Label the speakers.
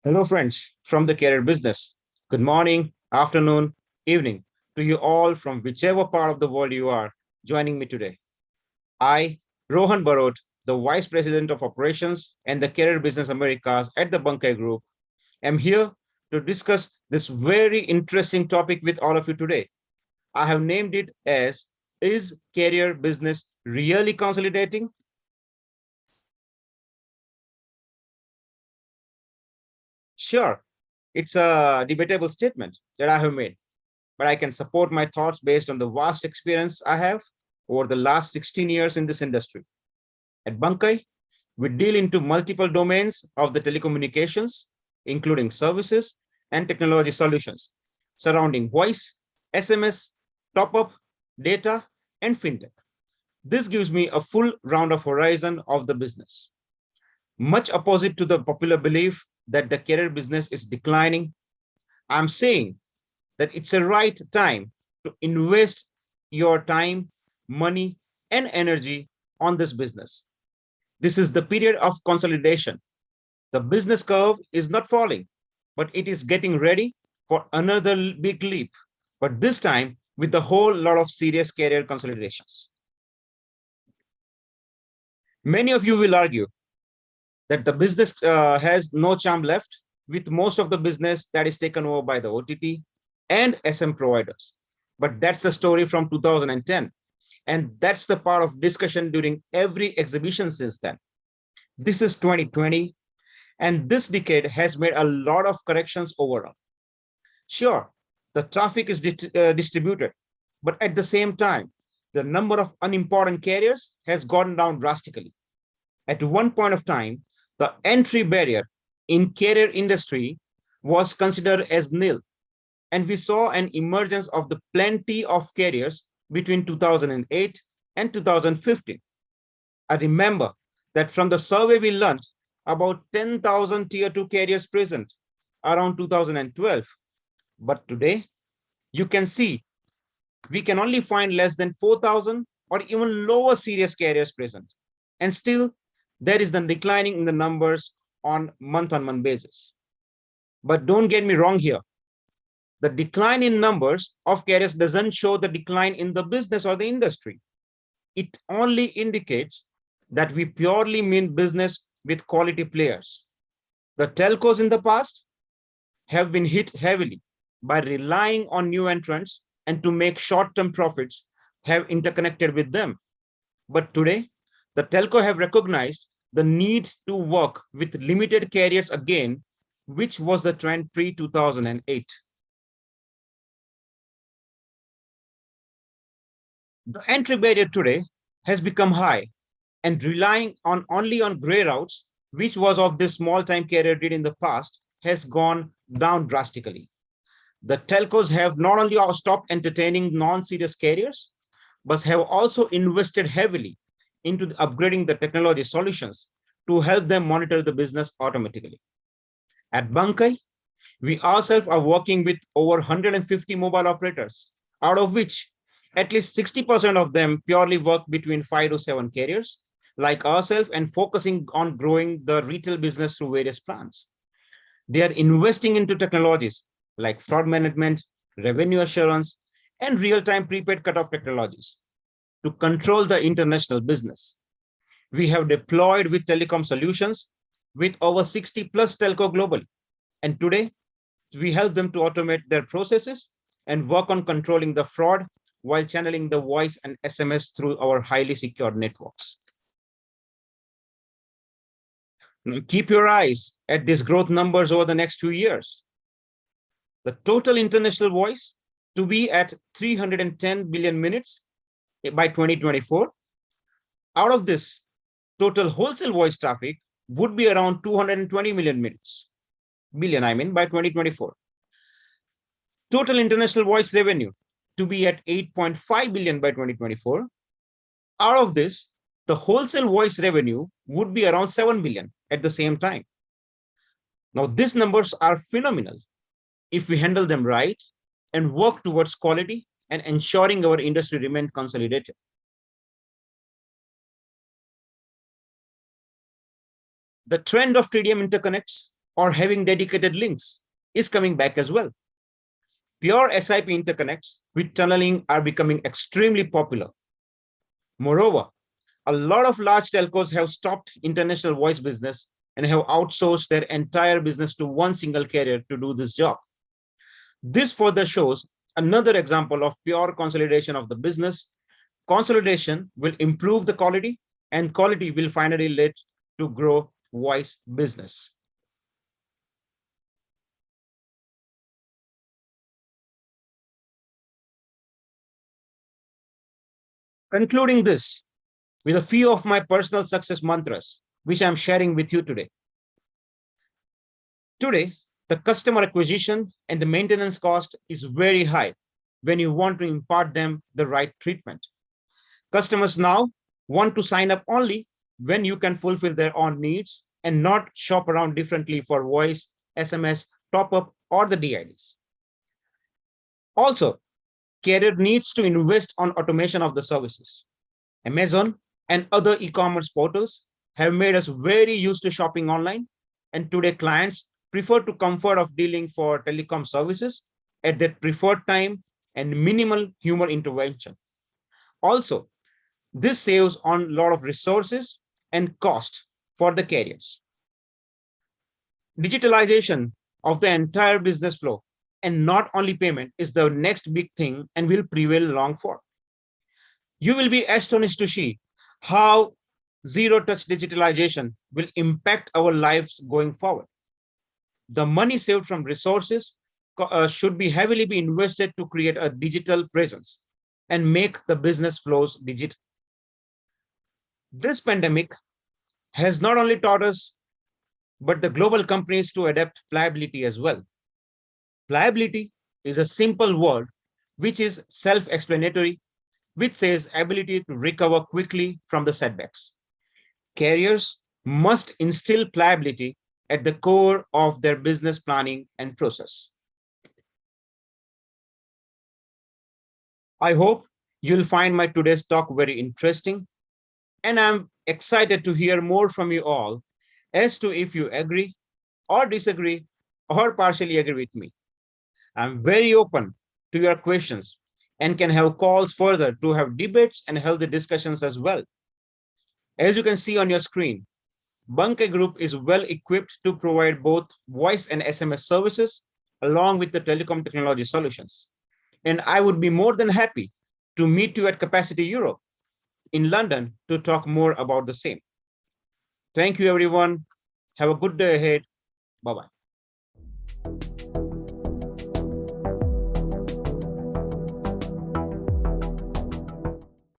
Speaker 1: Hello, friends from the career business. Good morning, afternoon, evening to you all from whichever part of the world you are joining me today. I, Rohan Barot, the Vice President of Operations and the Career Business Americas at the Bankai Group, am here to discuss this very interesting topic with all of you today. I have named it as Is Career Business Really Consolidating? Sure, it's a debatable statement that I have made, but I can support my thoughts based on the vast experience I have over the last 16 years in this industry. At Bankai, we deal into multiple domains of the telecommunications, including services and technology solutions surrounding voice, SMS, top up, data, and fintech. This gives me a full round of horizon of the business. Much opposite to the popular belief that the career business is declining, I'm saying that it's a right time to invest your time, money, and energy on this business. This is the period of consolidation. The business curve is not falling, but it is getting ready for another big leap, but this time with a whole lot of serious career consolidations. Many of you will argue that the business has no charm left, with most of the business that is taken over by the OTT and SM providers. But that's the story from 2010. And that's the part of discussion during every exhibition since then. This is 2020, and this decade has made a lot of corrections overall. Sure, the traffic is distributed, but at the same time, the number of unimportant carriers has gone down drastically. At one point of time, the entry barrier in carrier industry was considered as nil, and we saw an emergence of the plenty of carriers between 2008 and 2015. I remember that from the survey we learned about 10,000 tier 2 carriers present around 2012. But today, you can see we can only find less than 4,000 or even lower serious carriers present. And still, there is the declining in the numbers on month basis. But don't get me wrong here. The decline in numbers of carriers doesn't show the decline in the business or the industry. It only indicates that we purely mean business with quality players. The telcos in the past have been hit heavily by relying on new entrants and to make short-term profits have interconnected with them. But today, the telco have recognized the need to work with limited carriers again, which was the trend pre-2008. The entry barrier today has become high, and relying on only on gray routes, which was of this small time carrier did in the past, has gone down drastically. The telcos have not only stopped entertaining non-serious carriers, but have also invested heavily into upgrading the technology solutions to help them monitor the business automatically. At Bankai, we ourselves are working with over 150 mobile operators, out of which at least 60% of them purely work between 5 to 7 carriers, like ourselves, and focusing on growing the retail business through various plans. They are investing into technologies like fraud management, revenue assurance, and real-time prepaid cutoff technologies to control the international business. We have deployed with telecom solutions with over 60 plus telco globally. And today, we help them to automate their processes and work on controlling the fraud while channeling the voice and SMS through our highly secured networks. Now, keep your eyes at these growth numbers over the next 2 years. The total international voice to be at 310 billion minutes by 2024. Out of this, total wholesale voice traffic would be around 220 million minutes, by 2024. Total international voice revenue to be at 8.5 billion by 2024. Out of this, the wholesale voice revenue would be around 7 billion at the same time. Now, these numbers are phenomenal if we handle them right and work towards quality and ensuring our industry remains consolidated. The trend of TDM interconnects or having dedicated links is coming back as well. Pure SIP interconnects with tunneling are becoming extremely popular. Moreover, a lot of large telcos have stopped international voice business and have outsourced their entire business to one single carrier to do this job. This further shows another example of pure consolidation of the business. Consolidation will improve the quality, and quality will finally lead to grow voice business. Concluding this with a few of my personal success mantras, which I'm sharing with you today. Today, the customer acquisition and the maintenance cost is very high when you want to impart them the right treatment. Customers now want to sign up only when you can fulfill their own needs and not shop around differently for voice, SMS, top up, or the DIDs. Also, carrier needs to invest on automation of the services. Amazon and other e-commerce portals have made us very used to shopping online, and today clients prefer to comfort of dealing for telecom services at their preferred time and minimal human intervention. Also, this saves on a lot of resources and cost for the carriers. Digitalization of the entire business flow and not only payment is the next big thing and will prevail long for. You will be astonished to see how zero-touch digitalization will impact our lives going forward. The money saved from resources should be heavily be invested to create a digital presence and make the business flows digital. This pandemic has not only taught us, but the global companies to adapt pliability as well. Pliability is a simple word which is self-explanatory, which says ability to recover quickly from the setbacks. Carriers must instill pliability at the core of their business planning and process. I hope you'll find my today's talk very interesting, and I'm excited to hear more from you all as to if you agree or disagree or partially agree with me. I'm very open to your questions and can have calls further to have debates and healthy discussions as well. As you can see on your screen, Bankai Group is well equipped to provide both voice and SMS services along with the telecom technology solutions. And I would be more than happy to meet you at Capacity Europe in London to talk more about the same. Thank you, everyone. Have a good day ahead. Bye-bye.